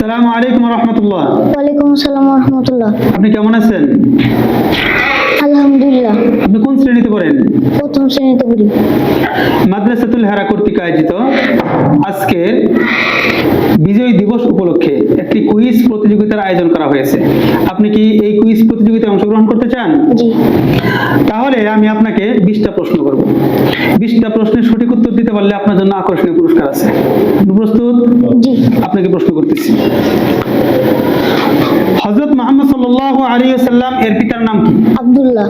আসসালামু আলাইকুম ওয়া রাহমাতুল্লাহ। ওয়ালাইকুম আসসালাম ওয়া রাহমাতুল্লাহ। আপনি কেমন আছেন? আলহামদুলিল্লাহ। আপনি কোন শ্রেণীতে পড়েন? প্রথম শ্রেণীতে পড়ি। মাদ্রাসাতুল হেরা কর্তৃক আয়োজিত আজকের বিজয় দিবস উপলক্ষে একটি কুইজ প্রতিযোগিতার আয়োজন করা হয়েছে। আপনি কি এই কুইজ প্রতিযোগিতায় অংশগ্রহণ করতে চান? জি। তাহলে আমি আপনাকে 20টা প্রশ্ন করব। 20টা প্রশ্নের সঠিক উত্তর দিতে পারলে আপনার জন্য আকর্ষণীয় পুরস্কার আছে। আপনি প্রস্তুত? জি। আপনাকে প্রশ্ন করতেছি। হযরত মুহাম্মদ সাল্লাল্লাহু আলাইহি ওয়াসাল্লাম এর পিতার নাম কি? আব্দুল্লাহ।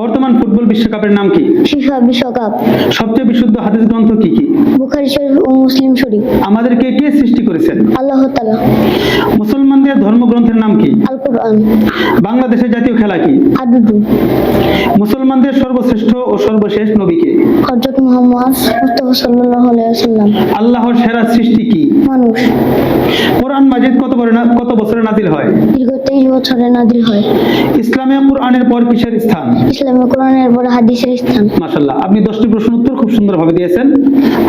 বর্তমান ফুটবল বিশ্বকাপের নাম কি? ফিফা বিশ্বকাপ। সবচেয়ে বিশুদ্ধ হাদিস গ্রন্থ কি কি? বুখারী শরীফ ও মুসলিম শরীফ। আমাদেরকে কে সৃষ্টি করেছেন? আল্লাহ তাআলা। মুসলমানদের ধর্মগ্রন্থের নাম কি? আল কোরআন। বাংলাদেশের জাতীয় খেলা কি? হাডুডু। মুসলমানদের সর্বশ্রেষ্ঠ ও সর্বশেষ নবী কে? হযরত মুহাম্মদ মুস্তাফা সাল্লাল্লাহু আলাইহি ওয়াসাল্লাম। আল্লাহর সেরা সৃষ্টি কি? মানুষ। কোরআন মাজিদ কত বছরে নাজিল হয়? দীর্ঘ 23 বছরে নাযিল হয়। ইসলামে কোরআনের পর কিসের স্থান? ইসলামে কোরআনের পর হাদিসের স্থান। মাশাআল্লাহ, আপনি 10টি প্রশ্ন উত্তর খুব সুন্দরভাবে দিয়েছেন।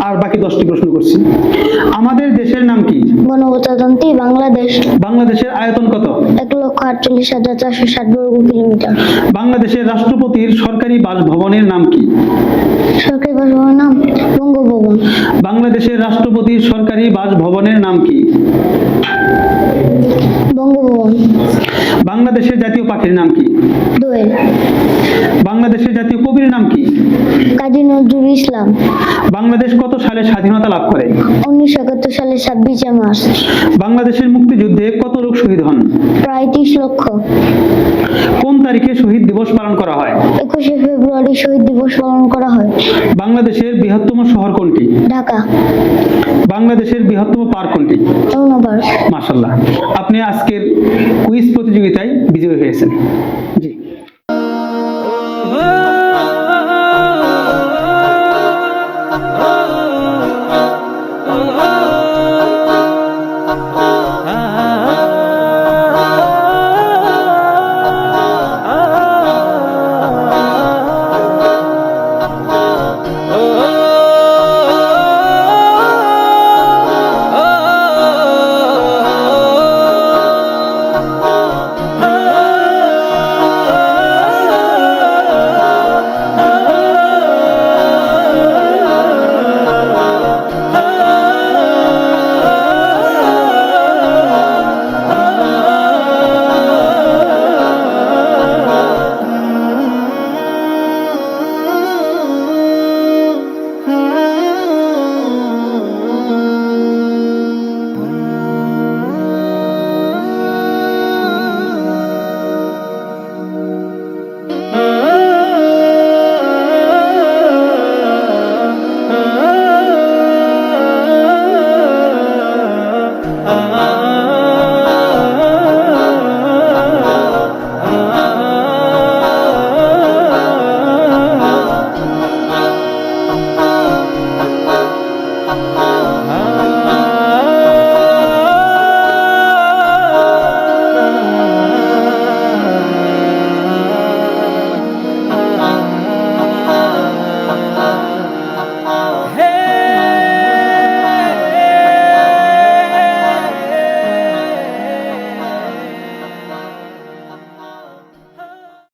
আর বাকি 10টি প্রশ্ন করছি। আমাদের দেশের নাম কি? গণপ্রজাতন্ত্রী বাংলাদেশ। বাংলাদেশের আয়তন কত? 1,48,460 বর্গ কিলোমিটার। বাংলাদেশের রাষ্ট্রপতির সরকারি বাসভবনের নাম কি? সরকারি বাসভবনের নাম বঙ্গভবন। বাংলাদেশের রাষ্ট্রপতির সরকারি বাসভবনের নাম কি? বঙ্গভবন। বাংলাদেশের জাতীয় পাখির নাম কি? দোয়েল। বাংলাদেশের জাতীয় কবির নাম কি? কাজী নজরুল ইসলাম। বাংলাদেশ কত সালে স্বাধীনতা লাভ করে? 1971 সালের 26 মার্চ। বাংলাদেশের মুক্তিযুদ্ধে কত লোক শহীদ হন? প্রায় 30 লক্ষ। কোন তারিখে শহীদ দিবস পালন করা হয়? 21শে ফেব্রুয়ারি শহীদ দিবস পালন করা হয়। বাংলাদেশের বৃহত্তম শহর কোনটি? ঢাকা। বাংলাদেশের বৃহত্তম পার্ক কোনটি? রমনা পার্ক। মাশাআল্লাহ, আপনি আজকের কুইজ প্রতিযোগিতায় বিজয়ী হয়েছেন। জি।